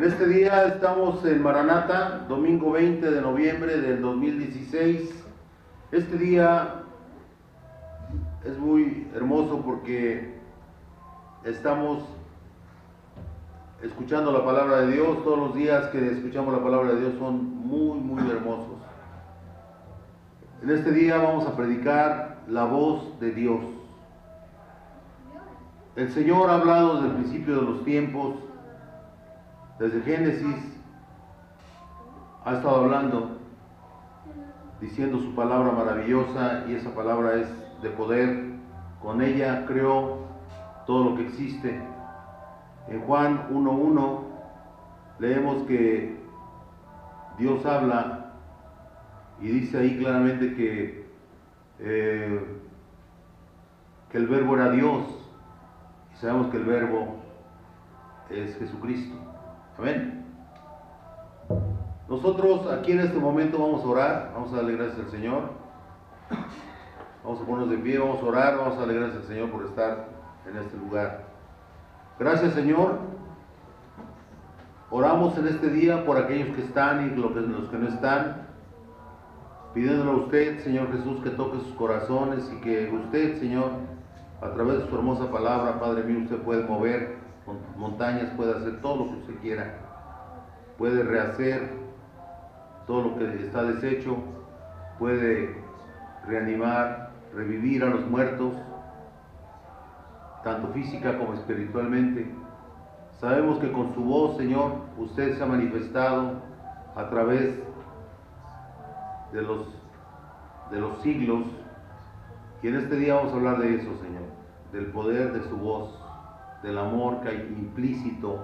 En este día estamos en Maranata, domingo 20 de noviembre del 2016. Este día es muy hermoso porque estamos escuchando la palabra de Dios. Todos los días que escuchamos la palabra de Dios son muy hermosos. En este día vamos a predicar la voz de Dios. El Señor ha hablado desde el principio de los tiempos. Desde Génesis ha estado hablando, diciendo su palabra maravillosa, y esa palabra es de poder. Con ella creó todo lo que existe. En Juan 1:1 leemos que Dios habla y dice ahí claramente que el verbo era Dios, y sabemos que el verbo es Jesucristo. Amén. Nosotros aquí en este momento vamos a orar, vamos a darle gracias al Señor. Vamos a ponernos de pie, vamos a orar, vamos a darle gracias al Señor por estar en este lugar. Gracias, Señor. Oramos en este día por aquellos que están y los que no están, pidiéndole a usted, Señor Jesús, que toque sus corazones y que usted, Señor, a través de su hermosa palabra, Padre mío, usted puede mover montañas, puede hacer todo lo que usted quiera, puede rehacer todo lo que está deshecho, puede reanimar, revivir a los muertos, tanto física como espiritualmente. Sabemos que con su voz, Señor, usted se ha manifestado a través de los siglos, y en este día vamos a hablar de eso, Señor, del poder de su voz, del amor que hay implícito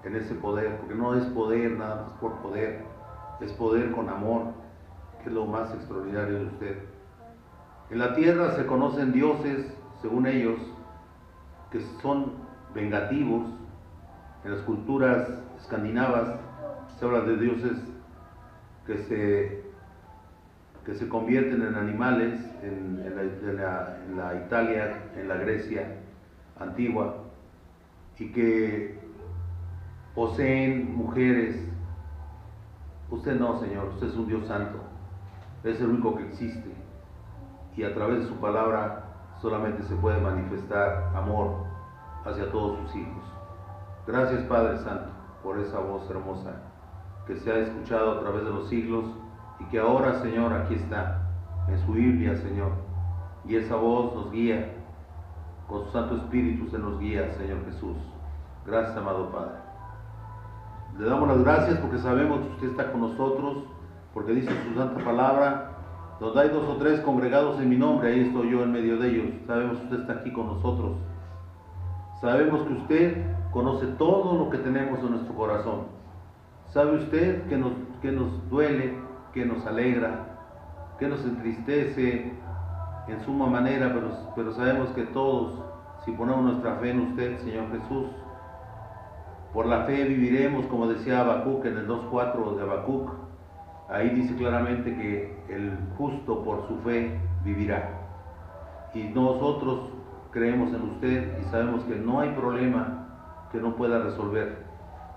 en ese poder, porque no es poder nada más por poder, es poder con amor, que es lo más extraordinario de usted. En la tierra se conocen dioses, según ellos, que son vengativos. En las culturas escandinavas se habla de dioses que se convierten en animales, en la Italia, en la Grecia antigua, y que poseen mujeres. Usted no, Señor, usted es un Dios santo, es el único que existe, y a través de su palabra solamente se puede manifestar amor hacia todos sus hijos. Gracias, Padre Santo, por esa voz hermosa que se ha escuchado a través de los siglos y que ahora, Señor, aquí está en su Biblia, Señor, y esa voz nos guía, con su Santo Espíritu se nos guía, Señor Jesús. Gracias, amado Padre. Le damos las gracias porque sabemos que usted está con nosotros, porque dice su santa palabra: donde hay 2 o 3 congregados en mi nombre, ahí estoy yo en medio de ellos. Sabemos que usted está aquí con nosotros. Sabemos que usted conoce todo lo que tenemos en nuestro corazón. Sabe usted que nos duele, que nos alegra, que nos entristece en suma manera, pero sabemos que todos, si ponemos nuestra fe en usted, Señor Jesús, por la fe viviremos, como decía Habacuc en el 2:4 de Habacuc. Ahí dice claramente que el justo por su fe vivirá. Y nosotros creemos en usted y sabemos que no hay problema que no pueda resolver.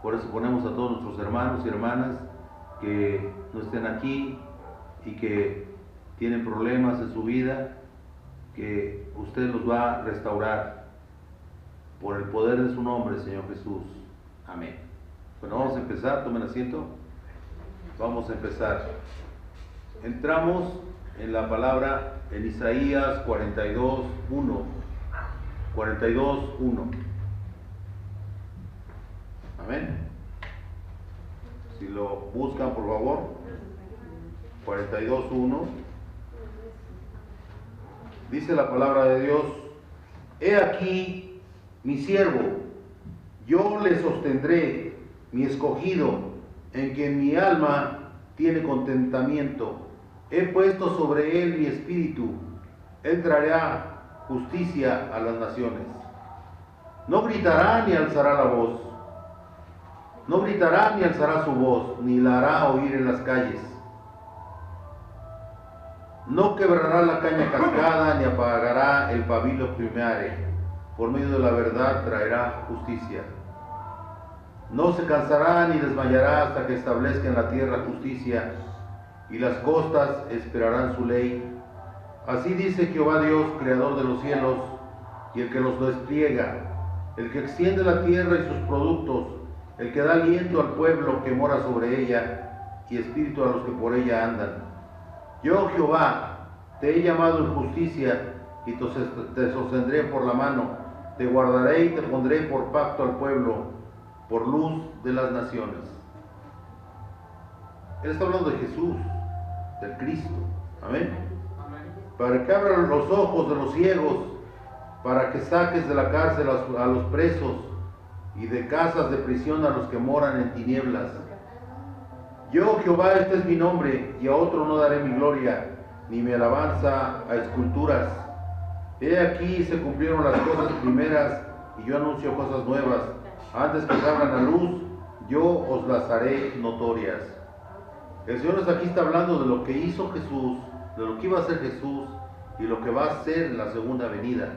Por eso ponemos a todos nuestros hermanos y hermanas que no estén aquí y que tienen problemas en su vida, que usted los va a restaurar por el poder de su nombre, Señor Jesús. Amén. Bueno, vamos a empezar, tomen asiento. Vamos a empezar. Entramos en la palabra en Isaías 42:1. 42:1. Amén. Si lo buscan, por favor. 42:1. Dice la palabra de Dios: He aquí mi siervo, yo le sostendré, mi escogido, en quien mi alma tiene contentamiento. He puesto sobre él mi espíritu, él traerá justicia a las naciones. No gritará ni alzará la voz, no gritará ni alzará su voz, ni la hará oír en las calles. No quebrará la caña cascada, ni apagará el pabilo plumeare. Por medio de la verdad traerá justicia. No se cansará ni desmayará hasta que establezca en la tierra justicia, y las costas esperarán su ley. Así dice Jehová Dios, creador de los cielos, y el que los despliega, el que extiende la tierra y sus productos, el que da aliento al pueblo que mora sobre ella, y espíritu a los que por ella andan. Yo, Jehová, te he llamado en justicia, y te sostendré por la mano, te guardaré y te pondré por pacto al pueblo, por luz de las naciones. Él está hablando de Jesús, del Cristo. Amén. Para que abran los ojos de los ciegos, para que saques de la cárcel a los presos y de casas de prisión a los que moran en tinieblas. Yo, Jehová, este es mi nombre, y a otro no daré mi gloria, ni mi alabanza a esculturas. He aquí se cumplieron las cosas primeras, y yo anuncio cosas nuevas. Antes que salgan a luz, yo os las haré notorias. El Señor aquí está hablando de lo que hizo Jesús, de lo que iba a hacer Jesús y lo que va a hacer en la segunda venida.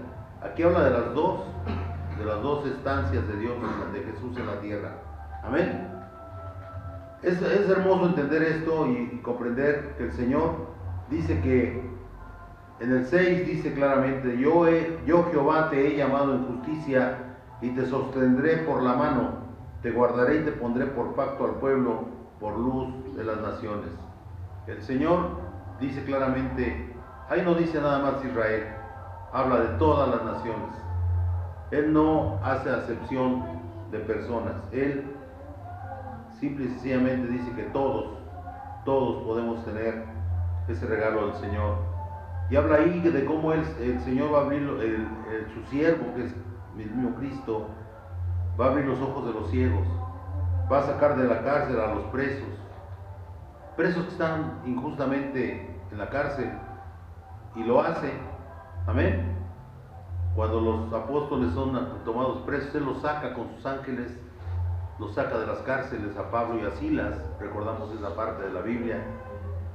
Aquí habla de las dos estancias de Dios, de Jesús en la tierra. Amén. Es hermoso entender esto y comprender que el Señor dice que en el 6 dice claramente: yo Jehová te he llamado en justicia y te sostendré por la mano, te guardaré y te pondré por pacto al pueblo, por luz de las naciones. El Señor dice claramente, ahí no dice nada más Israel, habla de todas las naciones. Él no hace acepción de personas, Él simple y sencillamente dice que todos podemos tener ese regalo del Señor. Y habla ahí de cómo el Señor va a abrir, su siervo, que es el mismo Cristo, va a abrir los ojos de los ciegos, va a sacar de la cárcel a los presos que están injustamente en la cárcel, y lo hace. Amén. Cuando los apóstoles son tomados presos, Él los saca con sus ángeles, los saca de las cárceles a Pablo y a Silas, recordamos esa parte de la Biblia.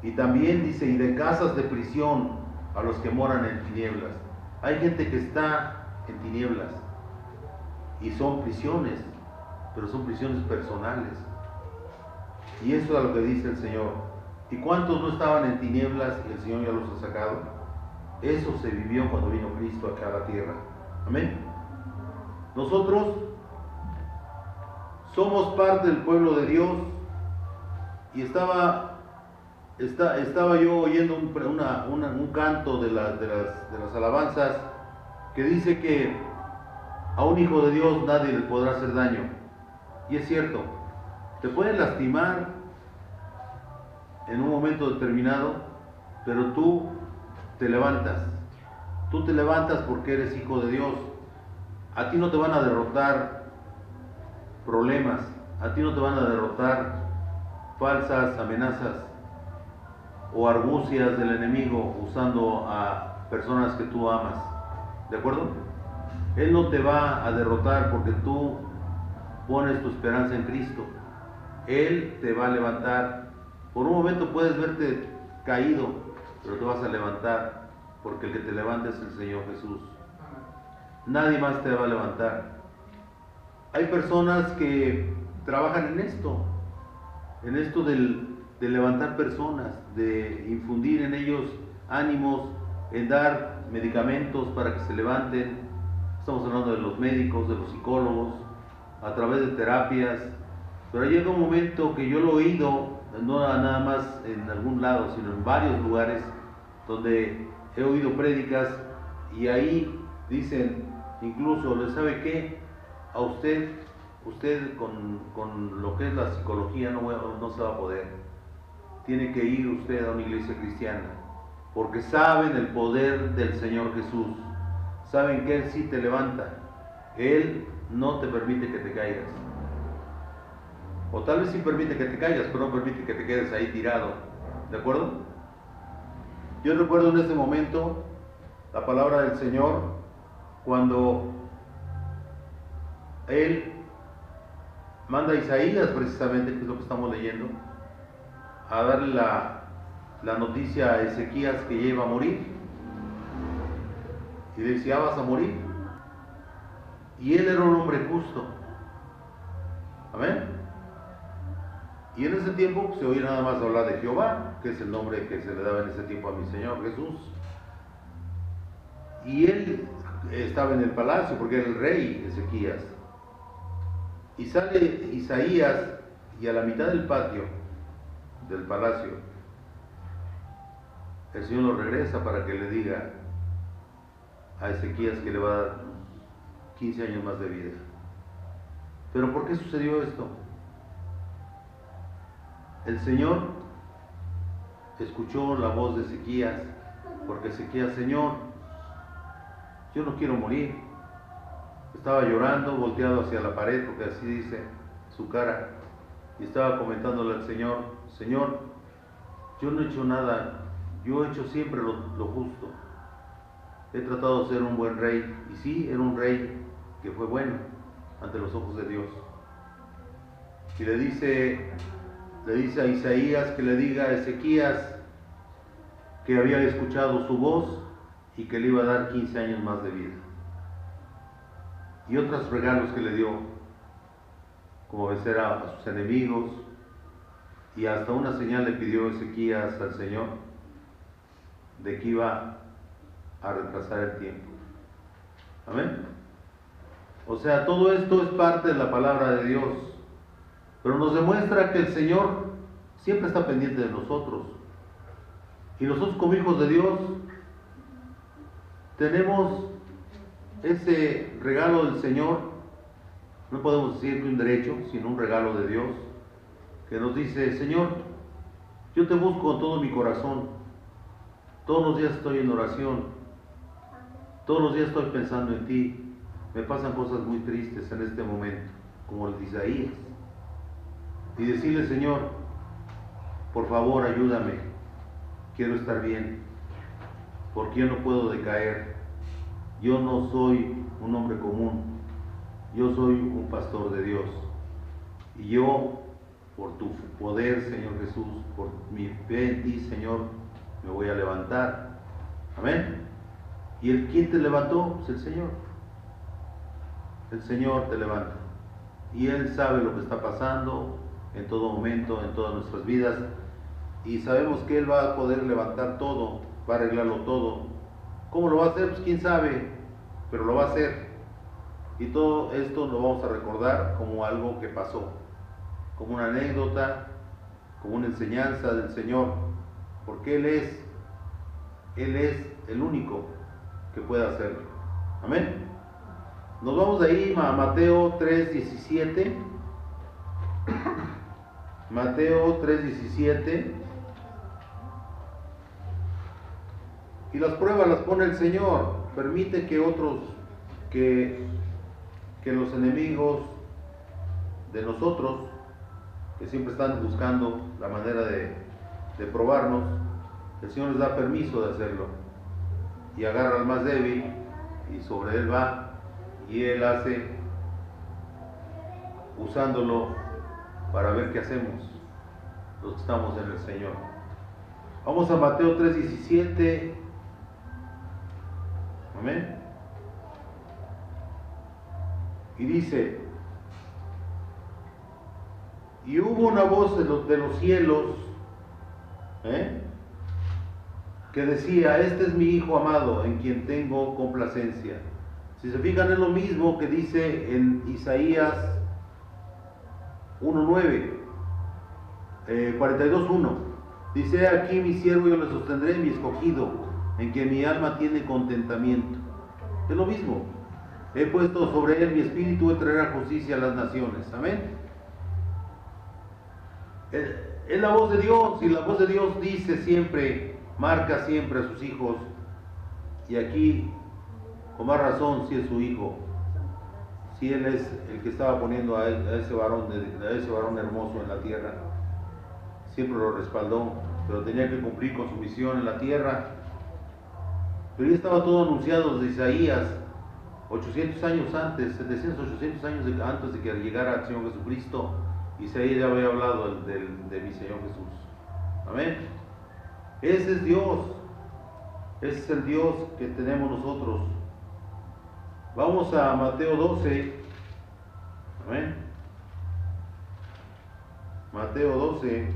Y también dice, y de casas de prisión a los que moran en tinieblas. Hay gente que está en tinieblas y son prisiones, pero son prisiones personales. Y eso es lo que dice el Señor. ¿Y cuántos no estaban en tinieblas y el Señor ya los ha sacado? Eso se vivió cuando vino Cristo acá a la tierra. Amén. Nosotros somos parte del pueblo de Dios, y estaba yo oyendo un canto de las alabanzas que dice que a un hijo de Dios nadie le podrá hacer daño. Y es cierto, te pueden lastimar en un momento determinado, pero tú te levantas. Tú te levantas porque eres hijo de Dios. A ti no te van a derrotar problemas, a ti no te van a derrotar falsas amenazas o argucias del enemigo usando a personas que tú amas. ¿De acuerdo? Él no te va a derrotar porque tú pones tu esperanza en Cristo. Él te va a levantar. Por un momento puedes verte caído, pero te vas a levantar, porque el que te levanta es el Señor Jesús. Nadie más te va a levantar. Hay personas que trabajan en esto de levantar personas, de infundir en ellos ánimos, en dar medicamentos para que se levanten. Estamos hablando de los médicos, de los psicólogos, a través de terapias. Pero llega un momento que yo lo he oído, no nada más en algún lado, sino en varios lugares, donde he oído prédicas, y ahí dicen, incluso, ¿sabe qué? A usted con lo que es la psicología no se va a poder. Tiene que ir usted a una iglesia cristiana, porque saben el poder del Señor Jesús, saben que Él sí te levanta, Él no te permite que te caigas, o tal vez sí permite que te caigas, pero no permite que te quedes ahí tirado. ¿De acuerdo? Yo recuerdo en ese momento la palabra del Señor, cuando Él manda a Isaías, precisamente, que es lo que estamos leyendo, a darle la noticia a Ezequías que ya iba a morir, y le decía, vas a morir. Y él era un hombre justo. Amén. Y en ese tiempo pues, se oía nada más hablar de Jehová, que es el nombre que se le daba en ese tiempo a mi Señor Jesús. Y él estaba en el palacio porque era el rey Ezequías. Y sale Isaías y a la mitad del patio del palacio el Señor lo regresa para que le diga a Ezequías que le va a dar 15 años más de vida. ¿Pero por qué sucedió esto? El Señor escuchó la voz de Ezequías, porque Ezequías, Señor, yo no quiero morir. Estaba llorando, volteado hacia la pared, porque así dice su cara, y estaba comentándole al Señor, Señor, yo no he hecho nada, yo he hecho siempre lo justo. He tratado de ser un buen rey, y sí, era un rey que fue bueno ante los ojos de Dios. Y le dice a Isaías que le diga a Ezequías que había escuchado su voz y que le iba a dar 15 años más de vida. Y otros regalos que le dio, como vencer a sus enemigos, y hasta una señal le pidió Ezequías al Señor de que iba a retrasar el tiempo. Amén. O sea, todo esto es parte de la palabra de Dios, pero nos demuestra que el Señor siempre está pendiente de nosotros. Y nosotros como hijos de Dios tenemos ese regalo del Señor, no podemos decir que un derecho, sino un regalo de Dios, que nos dice, Señor, yo te busco con todo mi corazón, todos los días estoy en oración, todos los días estoy pensando en ti, me pasan cosas muy tristes en este momento, como el de Isaías, y decirle, Señor, por favor ayúdame, quiero estar bien, porque yo no puedo decaer, yo no soy un hombre común, yo soy un pastor de Dios, y yo, por tu poder, Señor Jesús, por mi fe en ti, Señor, me voy a levantar. Amén. ¿Y quién te levantó? Pues el Señor. El Señor te levanta. Y Él sabe lo que está pasando en todo momento, en todas nuestras vidas. Y sabemos que Él va a poder levantar todo, va a arreglarlo todo. ¿Cómo lo va a hacer? Pues quién sabe, pero lo va a hacer. Y todo esto lo vamos a recordar como algo que pasó, como una anécdota, como una enseñanza del Señor, porque Él es el único que puede hacerlo. Amén. Nos vamos de ahí a Mateo 3:17. Mateo 3:17. Y las pruebas las pone el Señor. Permite que otros, que los enemigos de nosotros, que siempre están buscando la manera de probarnos, el Señor les da permiso de hacerlo. Y agarra al más débil y sobre él va, y él hace, usándolo para ver qué hacemos los que estamos en el Señor. Vamos a Mateo 3:17. Amén. Y dice, y hubo una voz de los cielos, que decía, este es mi Hijo amado, en quien tengo complacencia. Si se fijan, es lo mismo que dice en Isaías 1:9, 42:1. Dice, aquí mi siervo, yo le sostendré, mi escogido, en quien mi alma tiene contentamiento. Es lo mismo. He puesto sobre él mi espíritu, él traerá justicia a las naciones. Amén. Es la voz de Dios, y la voz de Dios dice siempre, marca siempre a sus hijos, y aquí con más razón si es su hijo, si él es el que estaba poniendo a ese varón hermoso en la tierra, siempre lo respaldó, pero tenía que cumplir con su misión en la tierra. Pero ya estaba todo anunciado desde Isaías 800 años antes, 700, 800 años antes de que llegara el Señor Jesucristo. Isaías ya había hablado de mi Señor Jesús. Amén. Ese es Dios. Ese es el Dios que tenemos nosotros. Vamos a Mateo 12. Amén. Mateo 12.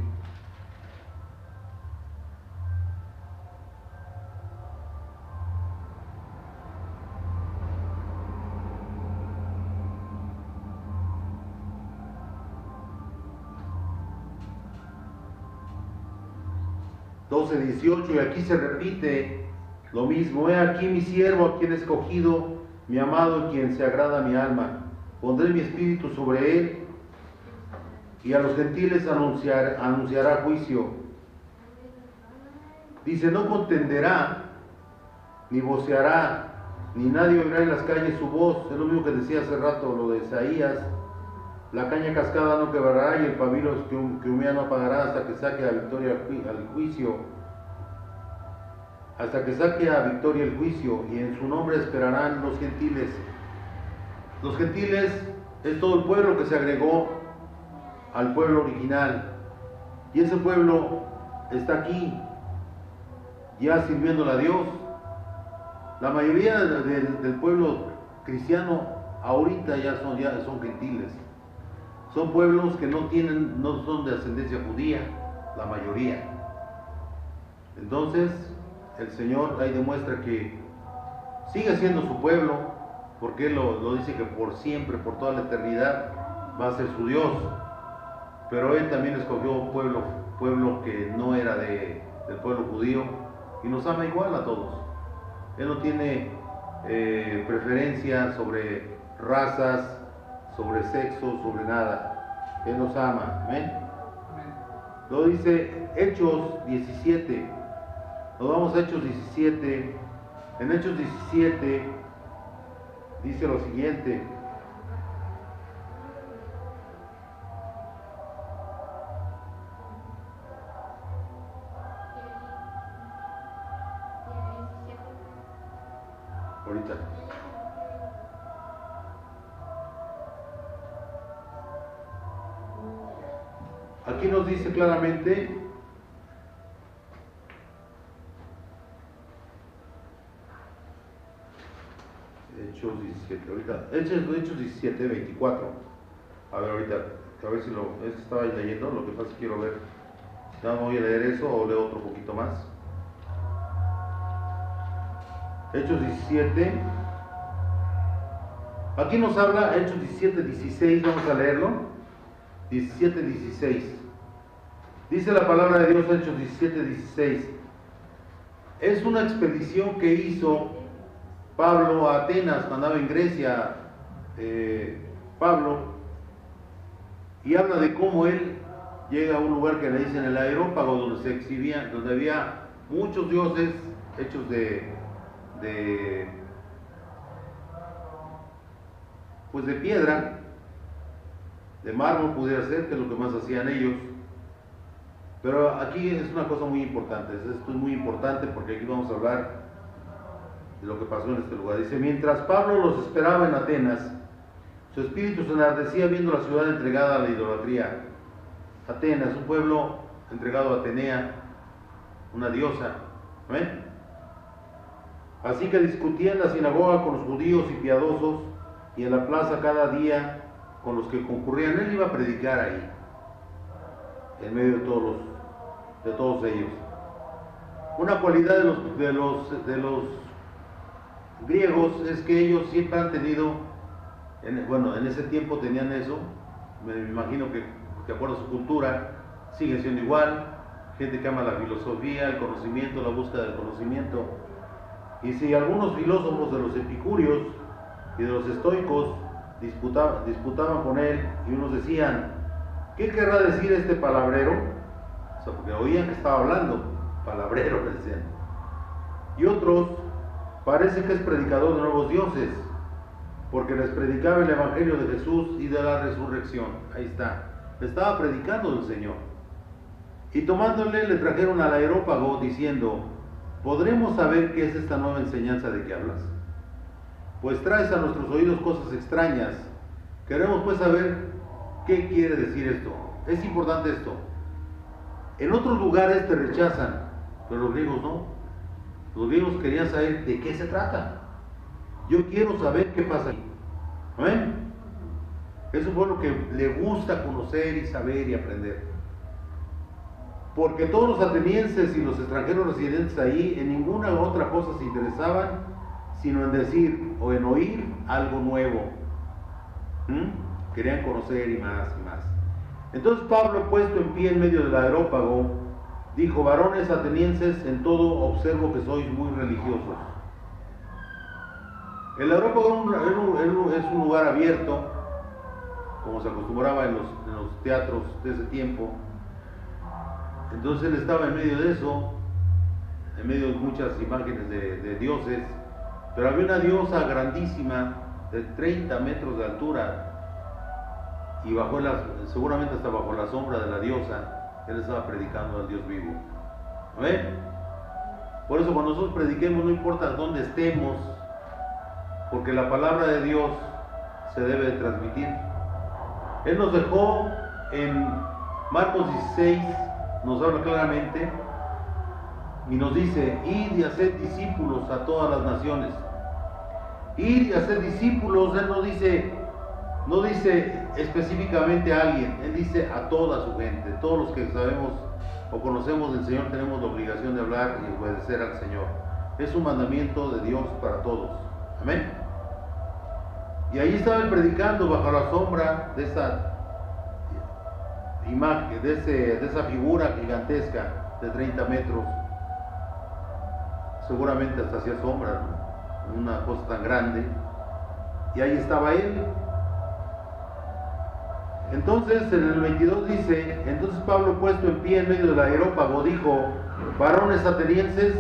Doce 18, y aquí se repite lo mismo. He aquí mi siervo, a quien he escogido, mi amado, en quien se agrada mi alma. Pondré mi espíritu sobre él, y a los gentiles anunciará juicio. Dice, no contenderá, ni voceará, ni nadie oirá en las calles su voz. Es lo mismo que decía hace rato, lo de Isaías. La caña cascada no quebrará, y el pabilo que humea no apagará, hasta que saque a victoria al juicio. Hasta que saque a victoria el juicio, y en su nombre esperarán los gentiles. Los gentiles es todo el pueblo que se agregó al pueblo original, y ese pueblo está aquí, ya sirviéndole a Dios. La mayoría del pueblo cristiano ahorita ya son gentiles. Son pueblos que no son de ascendencia judía, la mayoría. Entonces, el Señor ahí demuestra que sigue siendo su pueblo, porque Él lo dice que por siempre, por toda la eternidad, va a ser su Dios. Pero Él también escogió un pueblo que no era del pueblo judío, y nos ama igual a todos. Él no tiene preferencia sobre razas, sobre sexo, sobre nada. Él nos ama. Amén. Lo dice Hechos 17. Nos vamos a Hechos 17. En Hechos 17 dice lo siguiente. Ahorita. Aquí nos dice claramente Hechos 17, ahorita, Hechos 17, 24. A ver, ahorita, a ver si es que estaba leyendo, lo que pasa es que quiero ver. Ya no voy a leer eso o leo otro poquito más. Hechos 17. Aquí nos habla Hechos 17, 16, vamos a leerlo. 17, 16. Dice la palabra de Dios, Hechos 17, 16. Es una expedición que hizo Pablo a Atenas, cuando andaba en Grecia, Pablo, y habla de cómo él llega a un lugar que le dicen el Areópago, donde se exhibían, donde había muchos dioses hechos de piedra, de mármol pudiera ser, que es lo que más hacían ellos. Pero aquí es una cosa muy importante, esto es muy importante porque aquí vamos a hablar de lo que pasó en este lugar. Dice, mientras Pablo los esperaba en Atenas, su espíritu se enardecía viendo la ciudad entregada a la idolatría. Atenas, un pueblo entregado a Atenea, una diosa. ¿Ven? Así que discutía en la sinagoga con los judíos y piadosos, y en la plaza cada día con los que concurrían. Él iba a predicar ahí, en medio de todos ellos. Una cualidad de los griegos es que ellos siempre han tenido, en ese tiempo tenían eso, me imagino que de acuerdo a su cultura, sigue siendo igual, gente que ama la filosofía, el conocimiento, la búsqueda del conocimiento. Y si algunos filósofos de los epicúreos y de los estoicos disputaban con él, y unos decían, ¿qué querrá decir este palabrero? O sea, porque oían que estaba hablando, palabrero le decían. Y otros, parece que es predicador de nuevos dioses, porque les predicaba el evangelio de Jesús y de la resurrección. Ahí está, le estaba predicando del Señor. Y tomándole, le trajeron al Areópago diciendo, ¿podremos saber qué es esta nueva enseñanza de que hablas? Pues traes a nuestros oídos cosas extrañas. Queremos pues saber qué quiere decir esto. Es importante esto. En otros lugares te rechazan, pero los griegos no. Los griegos querían saber de qué se trata. Yo quiero saber qué pasa aquí. ¿Amén? Es un pueblo que le gusta conocer y saber y aprender. Porque todos los atenienses y los extranjeros residentes ahí en ninguna otra cosa se interesaban, sino en decir o en oír algo nuevo. Querían conocer y más y más. Entonces Pablo, puesto en pie en medio del Areópago, dijo: varones atenienses, en todo observo que sois muy religiosos. El Areópago es un lugar abierto, como se acostumbraba en los teatros de ese tiempo. Entonces él estaba en medio de eso, en medio de muchas imágenes de dioses, pero había una diosa grandísima de 30 metros de altura, y seguramente hasta bajo la sombra de la diosa, él estaba predicando al Dios vivo. ¿Ven? Por eso cuando nosotros prediquemos, no importa dónde estemos, porque la palabra de Dios se debe de transmitir. Él nos dejó en Marcos 16, nos habla claramente y nos dice: id y haced discípulos a todas las naciones. Id y haced discípulos. Él no dice específicamente a alguien, él dice a toda su gente. Todos los que sabemos o conocemos del Señor tenemos la obligación de hablar y obedecer al Señor. Es un mandamiento de Dios para todos. Amén. Y ahí estaba él predicando bajo la sombra de esa imagen, de esa figura gigantesca de 30 metros. Seguramente hasta hacía sombra, ¿no? Una cosa tan grande. Y ahí estaba él. Entonces en el 22 dice: entonces Pablo, puesto en pie en medio del Areópago, dijo: varones atenienses,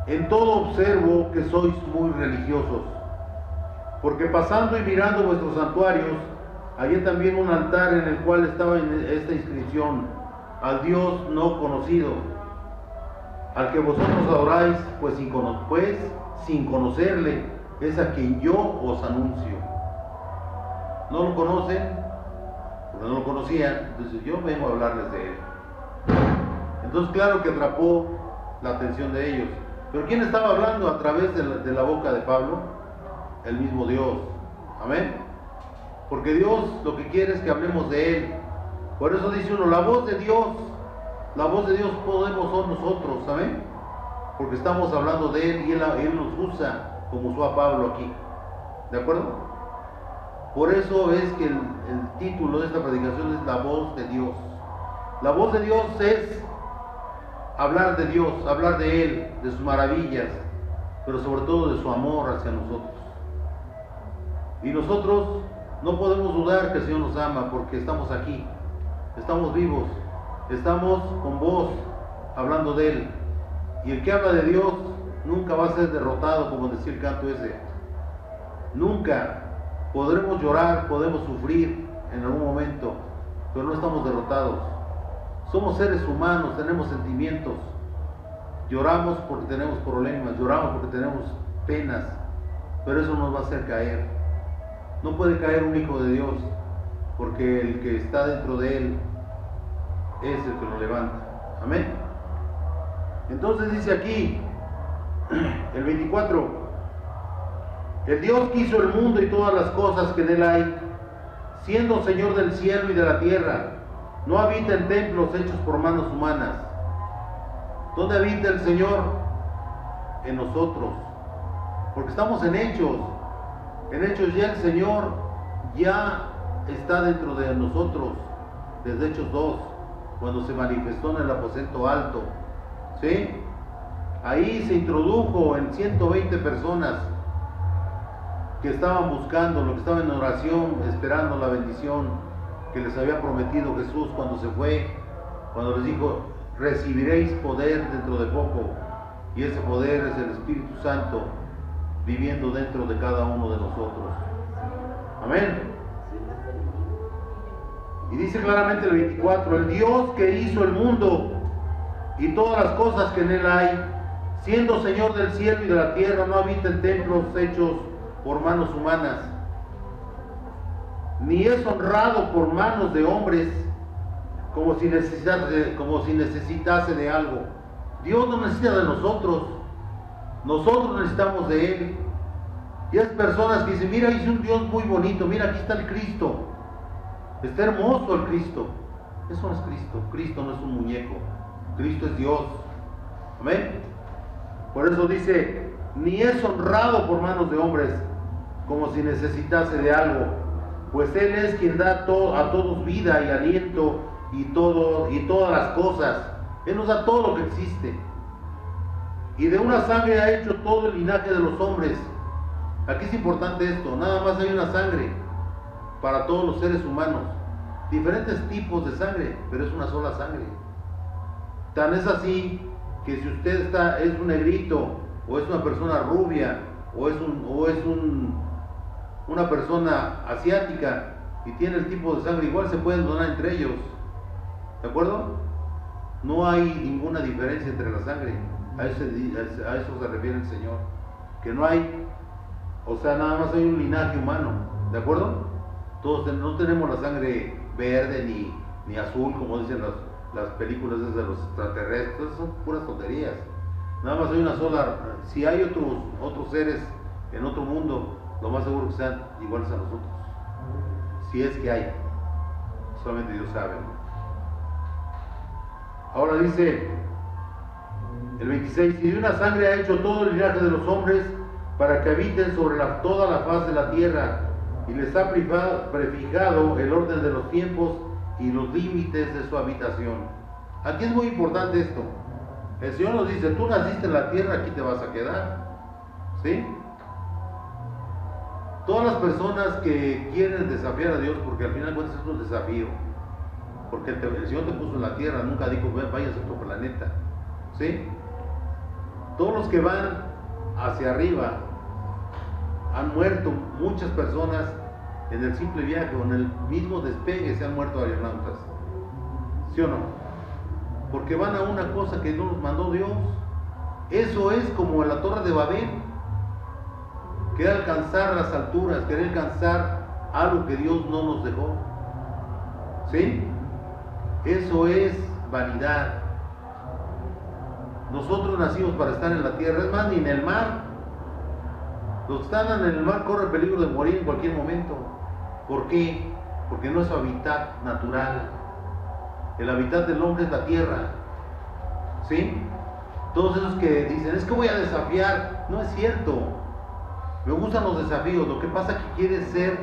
en todo observo que sois muy religiosos, porque pasando y mirando vuestros santuarios, hallé también un altar en el cual estaba esta inscripción: al Dios no conocido, al que vosotros adoráis, pues sin conocerle, es a quien yo os anuncio. ¿No lo conocen? Porque no lo conocían. Entonces yo vengo a hablarles de él. Entonces claro que atrapó la atención de ellos. Pero ¿quién estaba hablando a través de la boca de Pablo? El mismo Dios. Amén. Porque Dios lo que quiere es que hablemos de él. Por eso dice uno: la voz de Dios podemos ser nosotros. Amén. Porque estamos hablando de él y él nos usa como usó a Pablo aquí. ¿De acuerdo? Por eso es que el título de esta predicación es la voz de Dios. La voz de Dios es hablar de Dios, hablar de él, de sus maravillas, pero sobre todo de su amor hacia nosotros. Y nosotros no podemos dudar que el Señor nos ama, porque estamos aquí, estamos vivos, estamos con voz hablando de él. Y el que habla de Dios nunca va a ser derrotado, como decía el canto ese. Nunca. Podremos llorar, podemos sufrir en algún momento, pero no estamos derrotados. Somos seres humanos, tenemos sentimientos. Lloramos porque tenemos problemas, lloramos porque tenemos penas, pero eso nos va a hacer caer. No puede caer un hijo de Dios, porque el que está dentro de él es el que lo levanta. Amén. Entonces dice aquí, el 24: el Dios que hizo el mundo y todas las cosas que en él hay, siendo Señor del cielo y de la tierra, no habita en templos hechos por manos humanas. ¿Dónde habita el Señor? En nosotros, porque estamos en Hechos. En Hechos ya el Señor ya está dentro de nosotros, desde Hechos 2, cuando se manifestó en el aposento alto. ¿Sí? Ahí se introdujo en 120 personas que estaban buscando, lo que estaban en oración, esperando la bendición que les había prometido Jesús cuando se fue, cuando les dijo: recibiréis poder dentro de poco. Y ese poder es el Espíritu Santo viviendo dentro de cada uno de nosotros. Amén. Y dice claramente el 24: el Dios que hizo el mundo y todas las cosas que en él hay, siendo Señor del cielo y de la tierra, no habita en templos hechos por manos humanas, ni es honrado por manos de hombres como si necesitase de algo. Dios no necesita de nosotros, nosotros necesitamos de él. Y es personas que dicen, mira, hice un Dios muy bonito, mira, aquí está el Cristo. Está hermoso el Cristo. Eso no es Cristo. Cristo no es un muñeco. Cristo es Dios. Amén. Por eso dice, ni es honrado por manos de hombres, como si necesitase de algo, pues Él es quien da a todos vida y aliento y todas las cosas. Él nos da todo lo que existe. Y de una sangre ha hecho todo el linaje de los hombres. Aquí es importante esto, nada más hay una sangre para todos los seres humanos. Diferentes tipos de sangre, pero es una sola sangre. Tan es así que si usted es un negrito, o es una persona rubia, o es una persona asiática y tiene el tipo de sangre, igual se pueden donar entre ellos. ¿De acuerdo? No hay ninguna diferencia entre la sangre. A eso se refiere el Señor. Que no hay, o sea, nada más hay un linaje humano. ¿De acuerdo? Todos no tenemos la sangre verde ni azul, como dicen las películas de los extraterrestres. Son puras tonterías. Nada más hay una sola. Si hay otros seres en otro mundo, lo más seguro que sean iguales a nosotros. Si es que hay. Solamente Dios sabe, ¿no? Ahora dice el 26, y de una sangre ha hecho todo el linaje de los hombres para que habiten sobre toda la faz de la tierra, y les ha prefijado el orden de los tiempos y los límites de su habitación. Aquí es muy importante esto. El Señor nos dice, tú naciste en la tierra, aquí te vas a quedar. ¿Sí? Todas las personas que quieren desafiar a Dios, porque al final de cuentas es un desafío, porque el Señor te puso en la tierra, nunca dijo, vayas a otro planeta. ¿Sí? Todos los que van hacia arriba han muerto, muchas personas en el simple viaje o en el mismo despegue se han muerto aeronautas. ¿Sí o no? Porque van a una cosa que no nos mandó Dios. Eso es como en la Torre de Babel. Querer alcanzar las alturas, querer alcanzar algo que Dios no nos dejó. ¿Sí? Eso es vanidad. Nosotros nacimos para estar en la tierra, es más, ni en el mar. Los que están en el mar corren peligro de morir en cualquier momento. ¿Por qué? Porque no es su hábitat natural. El hábitat del hombre es la tierra. ¿Sí? Todos esos que dicen, es que voy a desafiar, no es cierto. Me gustan los desafíos, lo que pasa es que quiere ser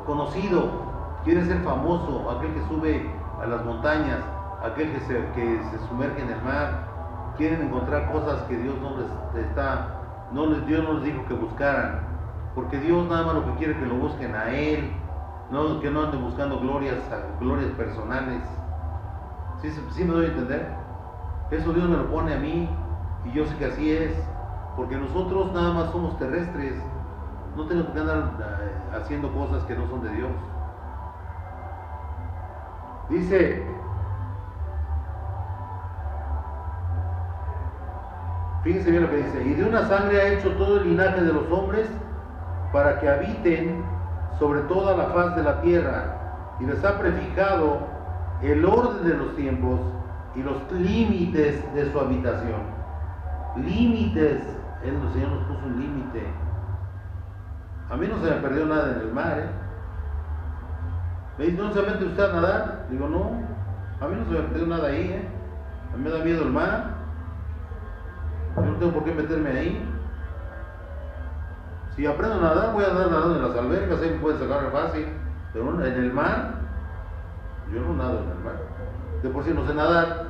conocido, quiere ser famoso, aquel que sube a las montañas, aquel que se sumerge en el mar. Quieren encontrar cosas que Dios Dios no les dijo que buscaran, porque Dios nada más lo que quiere es que lo busquen a Él, que no anden buscando glorias personales. ¿Sí me doy a entender? Eso Dios me lo pone a mí, y yo sé que así es, porque nosotros nada más somos terrestres, no tenemos que andar haciendo cosas que no son de Dios. Dice, fíjense bien lo que dice, y de una sangre ha hecho todo el linaje de los hombres para que habiten sobre toda la faz de la tierra, y les ha prefijado el orden de los tiempos y los límites de su habitación. Límites, el Señor nos puso un límite. A mí no se me perdió nada en el mar, Me dice, ¿no se mete usted a nadar? Digo, no, a mí no se me perdió nada ahí, A mí me da miedo el mar. Yo no tengo por qué meterme ahí. Si aprendo a nadar, voy a andar nadando en las albercas, ahí me pueden sacar fácil. Pero en el mar, yo no nado en el mar. De por sí no sé nadar,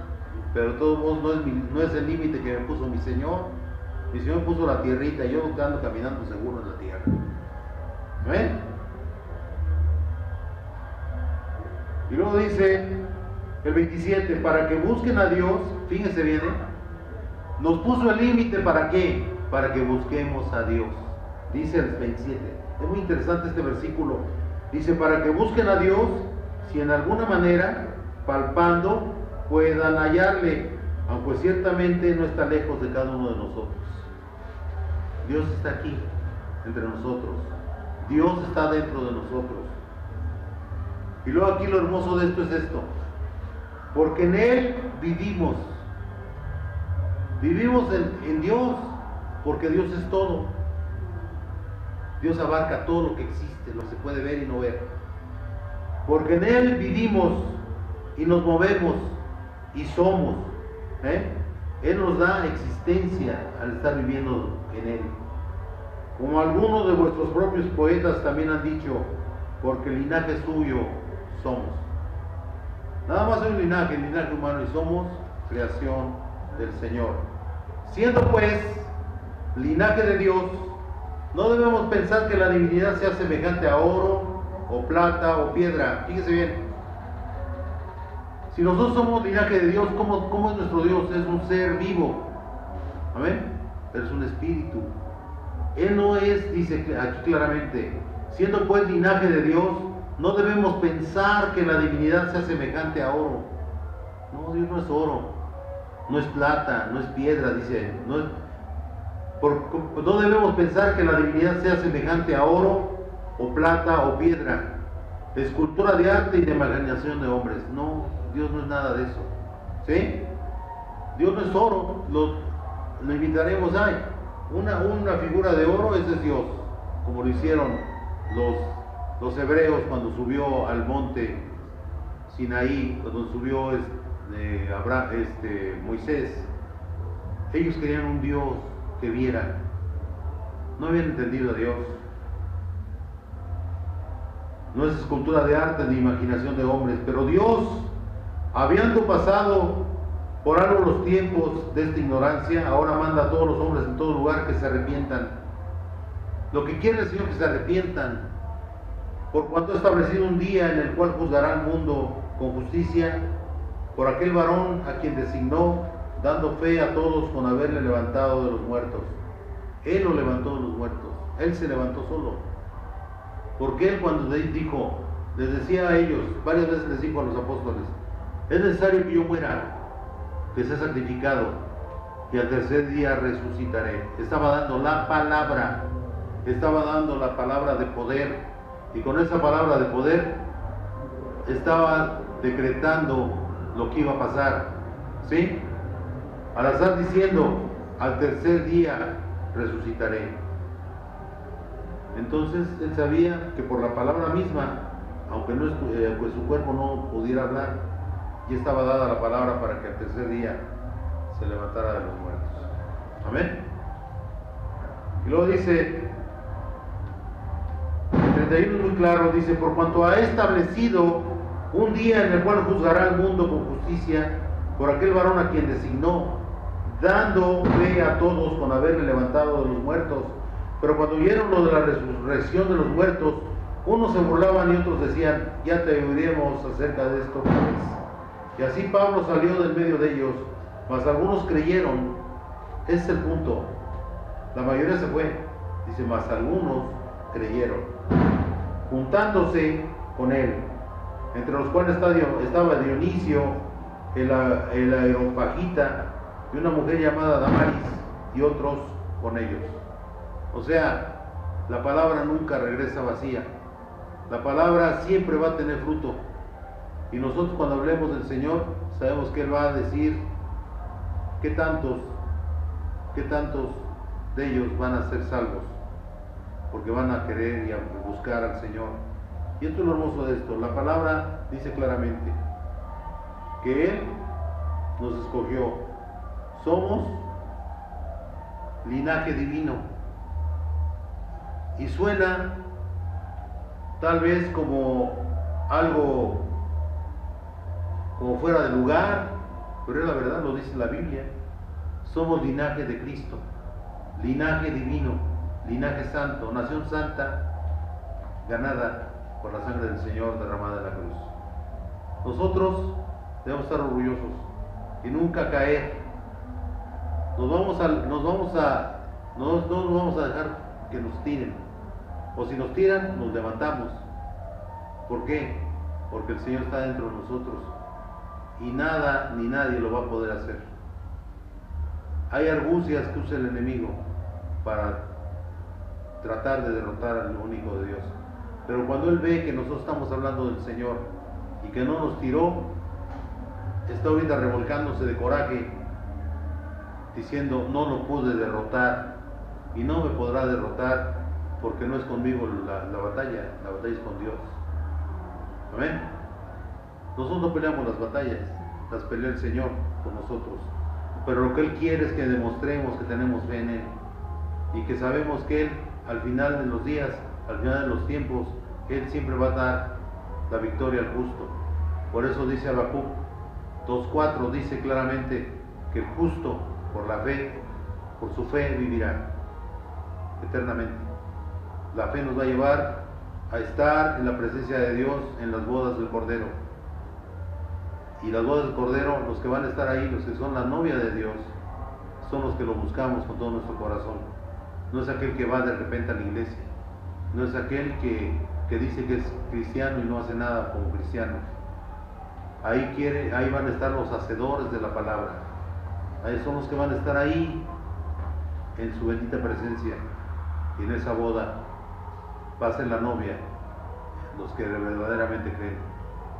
pero de todos modos no es el límite que me puso mi Señor. Mi Señor puso la tierrita y yo ando caminando seguro en la tierra. ¿Ven? Y luego dice el 27, para que busquen a Dios, fíjense bien, nos puso el límite, ¿para qué? Para que busquemos a Dios. Dice el 27. Es muy interesante este versículo. Dice, para que busquen a Dios, si en alguna manera, palpando, puedan hallarle, aunque ciertamente no está lejos de cada uno de nosotros. Dios está aquí, entre nosotros. Dios está dentro de nosotros. Y luego aquí lo hermoso de esto es esto. Porque en Él vivimos. Vivimos en Dios, porque Dios es todo. Dios abarca todo lo que existe, lo que se puede ver y no ver. Porque en Él vivimos y nos movemos y somos. Él nos da existencia al estar viviendo en Él. Como algunos de vuestros propios poetas también han dicho, porque el linaje suyo somos. Nada más hay un linaje, el linaje humano, y somos creación del Señor. Siendo pues linaje de Dios, no debemos pensar que la divinidad sea semejante a oro, o plata, o piedra. Fíjese bien. Si nosotros somos linaje de Dios, ¿cómo es nuestro Dios? Es un ser vivo. Amén. Pero es un espíritu. Él no es, dice aquí claramente, siendo pues linaje de Dios, no debemos pensar que la divinidad sea semejante a oro. No, Dios no es oro, no es plata, no es piedra, dice. No debemos pensar que la divinidad sea semejante a oro, o plata, o piedra, escultura de arte y de imaginación de hombres. No, Dios no es nada de eso. ¿Sí? Dios no es oro, lo invitaremos ahí. Una figura de oro, ese es Dios, como lo hicieron los hebreos cuando subió al monte Sinaí, cuando subió Moisés. Ellos querían un Dios que viera, no habían entendido a Dios. No es escultura de arte ni imaginación de hombres, pero Dios, habiendo pasado por algo los tiempos de esta ignorancia, ahora manda a todos los hombres en todo lugar que se arrepientan. Lo que quiere el Señor es que se arrepientan, por cuanto ha establecido un día en el cual juzgará al mundo con justicia, por aquel varón a quien designó, dando fe a todos con haberle levantado de los muertos. Él lo levantó de los muertos, Él se levantó solo. Porque Él cuando dijo, les decía a ellos, varias veces les dijo a los apóstoles, es necesario que yo muera, que sea sacrificado, y al tercer día resucitaré. Estaba dando la palabra de poder, y con esa palabra de poder estaba decretando lo que iba a pasar, ¿sí? Al estar diciendo, al tercer día resucitaré. Entonces él sabía que por la palabra misma, aunque pues su cuerpo no pudiera hablar, ya estaba dada la palabra para que al tercer día se levantara de los muertos. Amén. Y luego dice, el 31 es muy claro, dice, por cuanto ha establecido un día en el cual juzgará al mundo con justicia, por aquel varón a quien designó, dando fe a todos con haberle levantado de los muertos. Pero cuando oyeron lo de la resurrección de los muertos, unos se burlaban y otros decían, ya te oiremos acerca de esto. Y así Pablo salió del medio de ellos, mas algunos creyeron. Ese es el punto. La mayoría se fue. Dice, mas algunos creyeron, juntándose con él, entre los cuales estaba Dionisio, el Areopagita, y una mujer llamada Damaris, y otros con ellos. O sea, la palabra nunca regresa vacía. La palabra siempre va a tener fruto. Y nosotros cuando hablemos del Señor, sabemos que Él va a decir qué tantos de ellos van a ser salvos, porque van a querer y a buscar al Señor. Y esto es lo hermoso de esto. La palabra dice claramente que Él nos escogió. Somos linaje divino. Y suena tal vez como algo como fuera de lugar, pero es la verdad, lo dice la Biblia. Somos linaje de Cristo, linaje divino, linaje santo, nación santa, ganada por la sangre del Señor derramada en la cruz. Nosotros debemos estar orgullosos y nunca caer. No nos vamos a dejar que nos tiren, o si nos tiran, nos levantamos. ¿Por qué? Porque el Señor está dentro de nosotros y nada ni nadie lo va a poder hacer. Hay argucias que usa el enemigo para tratar de derrotar al único de Dios, pero cuando Él ve que nosotros estamos hablando del Señor y que no nos tiró, está ahorita revolcándose de coraje, diciendo, no lo pude derrotar y no me podrá derrotar, porque no es conmigo la batalla es con Dios. Amén. Nosotros no peleamos las batallas, las pelea el Señor con nosotros. Pero lo que Él quiere es que demostremos que tenemos fe en Él y que sabemos que Él, al final de los días, al final de los tiempos, Él siempre va a dar la victoria al justo. Por eso dice Habacuc 2:4, dice claramente que el justo, por la fe, por su fe, vivirá eternamente. La fe nos va a llevar a estar en la presencia de Dios en las bodas del Cordero. Y las bodas del Cordero, los que van a estar ahí, los que son la novia de Dios, son los que lo buscamos con todo nuestro corazón. No es aquel que va de repente a la iglesia, no es aquel que dice que es cristiano y no hace nada como cristiano. Ahí van a estar los hacedores de la palabra. Ahí son los que van a estar ahí en su bendita presencia. Y en esa boda va a ser la novia, los que verdaderamente creen.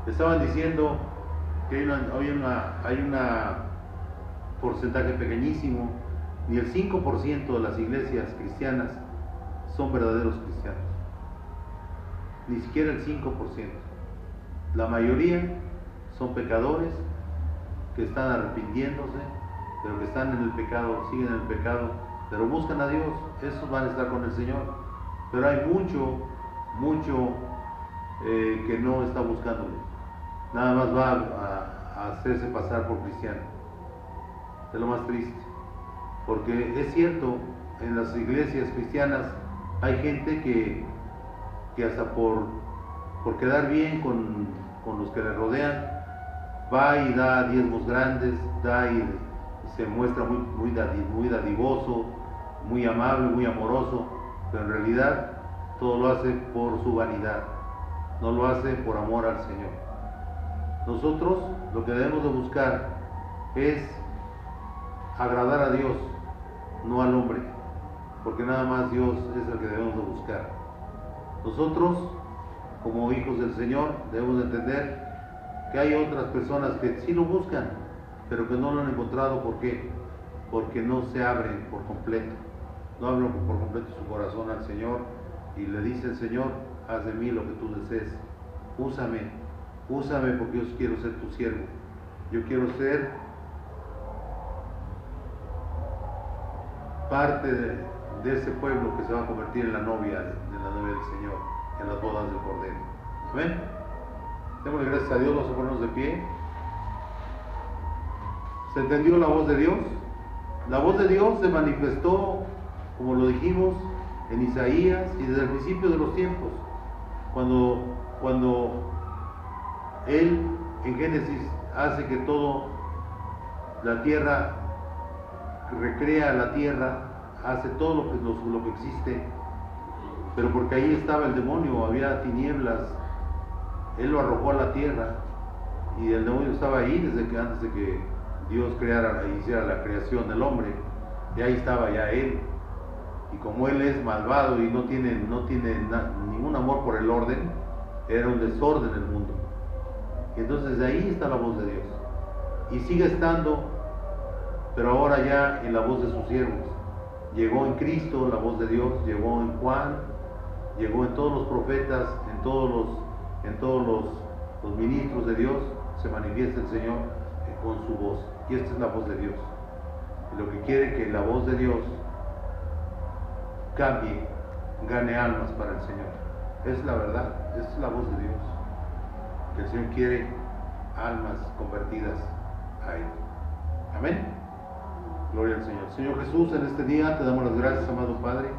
Estaban diciendo que hay un porcentaje pequeñísimo, ni el 5% de las iglesias cristianas son verdaderos cristianos, ni siquiera el 5%. La mayoría son pecadores que están arrepintiéndose, pero que están en el pecado, siguen en el pecado, pero buscan a Dios. Esos van a estar con el Señor. Pero hay mucho que no está buscándole, nada más va a hacerse pasar por cristiano. Es lo más triste, porque es cierto, en las iglesias cristianas hay gente que hasta por quedar bien con los que le rodean, va y da diezmos grandes, da y se muestra muy dadivoso, muy amable, muy amoroso, pero en realidad todo lo hace por su vanidad, no lo hace por amor al Señor. Nosotros lo que debemos de buscar es agradar a Dios, no al hombre, porque nada más Dios es el que debemos de buscar. Nosotros, como hijos del Señor, debemos de entender que hay otras personas que sí lo buscan, pero que no lo han encontrado. ¿Por qué? Porque no se abren por completo, no abren por completo su corazón al Señor y le dicen: Señor, haz de mí lo que tú desees, úsame porque yo quiero ser tu siervo, yo quiero ser parte de ese pueblo que se va a convertir en la novia del Señor, en las bodas del Cordero. Amén. Démosle gracias a Dios. Vamos a ponernos de pie. ¿Se entendió la voz de Dios? La voz de Dios se manifestó, como lo dijimos, en Isaías y desde el principio de los tiempos, cuando Él en Génesis hace que todo la tierra, recrea la tierra, hace todo lo que existe, pero porque ahí estaba el demonio, había tinieblas, Él lo arrojó a la tierra y el demonio estaba ahí antes de que Dios hiciera la creación del hombre, y ahí estaba ya Él. Y como Él es malvado y no tiene ningún amor por el orden, era un desorden en el mundo. Y entonces de ahí está la voz de Dios. Y sigue estando, pero ahora ya en la voz de sus siervos. Llegó en Cristo la voz de Dios, llegó en Juan, llegó en todos los profetas, en todos los ministros de Dios, se manifiesta el Señor con su voz. Y esta es la voz de Dios. Y lo que quiere que la voz de Dios cambie, gane almas para el Señor. Es la verdad, es la voz de Dios. Que el Señor quiere almas convertidas a Él. Amén. Gloria al Señor. Señor Jesús, en este día te damos las gracias, amado Padre,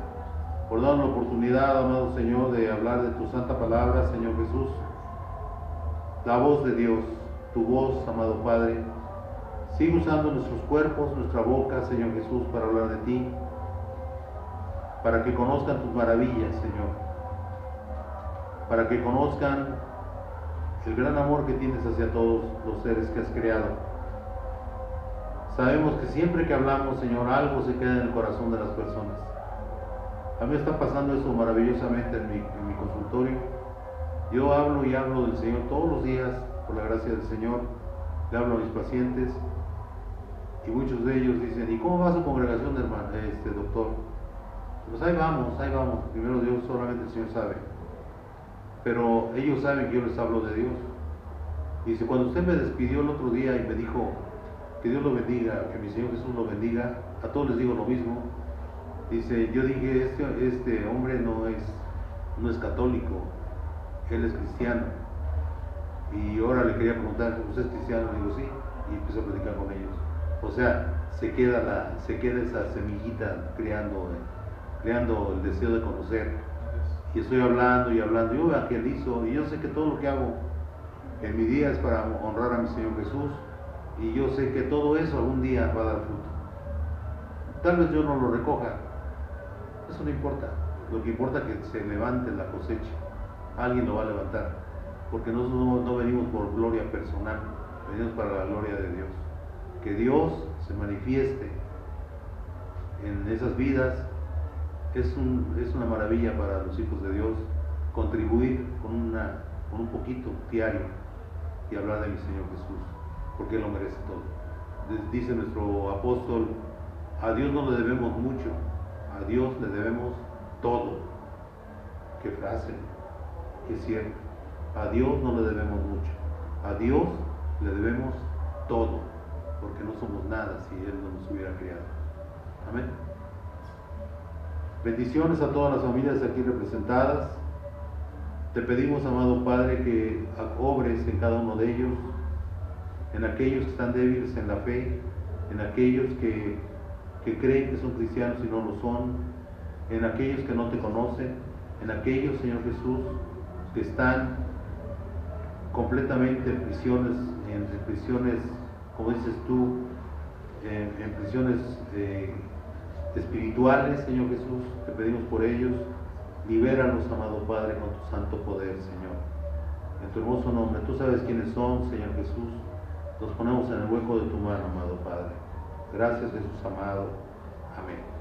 por darnos la oportunidad, amado Señor, de hablar de tu santa palabra, Señor Jesús. La voz de Dios, tu voz, amado Padre. Sigue usando nuestros cuerpos, nuestra boca, Señor Jesús, para hablar de ti, para que conozcan tus maravillas, Señor, para que conozcan el gran amor que tienes hacia todos los seres que has creado. Sabemos que siempre que hablamos, Señor, algo se queda en el corazón de las personas. A mí está pasando eso maravillosamente en mi consultorio. Yo hablo y hablo del Señor todos los días, por la gracia del Señor. Le hablo a mis pacientes y muchos de ellos dicen: ¿y cómo va su congregación, hermano, doctor? Pues ahí vamos, primero Dios, solamente el Señor sabe. Pero ellos saben que yo les hablo de Dios. Y dice, cuando usted me despidió el otro día y me dijo que Dios lo bendiga, que mi Señor Jesús lo bendiga, a todos les digo lo mismo. Dice, yo dije, este hombre no es católico, él es cristiano. Y ahora le quería preguntar, ¿usted es cristiano? Le digo, sí, y empecé a platicar con ellos. O sea, se queda esa semillita creando el deseo de conocer. Y estoy hablando y hablando, yo evangelizo, y yo sé que todo lo que hago en mi día es para honrar a mi Señor Jesús, y yo sé que todo eso algún día va a dar fruto. Tal vez yo no lo recoja, eso no importa. Lo que importa es que se levante la cosecha, alguien lo va a levantar, porque nosotros no venimos por gloria personal, venimos para la gloria de Dios. Que Dios se manifieste en esas vidas es una maravilla para los hijos de Dios, contribuir con un poquito diario y hablar de mi Señor Jesús, porque Él lo merece todo. Dice nuestro apóstol, a Dios no le debemos mucho, a Dios le debemos todo. Qué frase, qué cierto. A Dios no le debemos mucho, a Dios le debemos todo, porque no somos nada si Él no nos hubiera creado. Amén. Bendiciones a todas las familias aquí representadas. Te pedimos, amado Padre, que obres en cada uno de ellos, en aquellos que están débiles en la fe, en aquellos que creen que son cristianos y no lo son, en aquellos que no te conocen, en aquellos, Señor Jesús, que están completamente en prisiones, como dices tú, en prisiones espirituales, Señor Jesús. Te pedimos por ellos, libéralos, amado Padre, con tu santo poder, Señor. En tu hermoso nombre, tú sabes quiénes son, Señor Jesús. Los ponemos en el hueco de tu mano, amado Padre. Gracias, Jesús amado. Amén.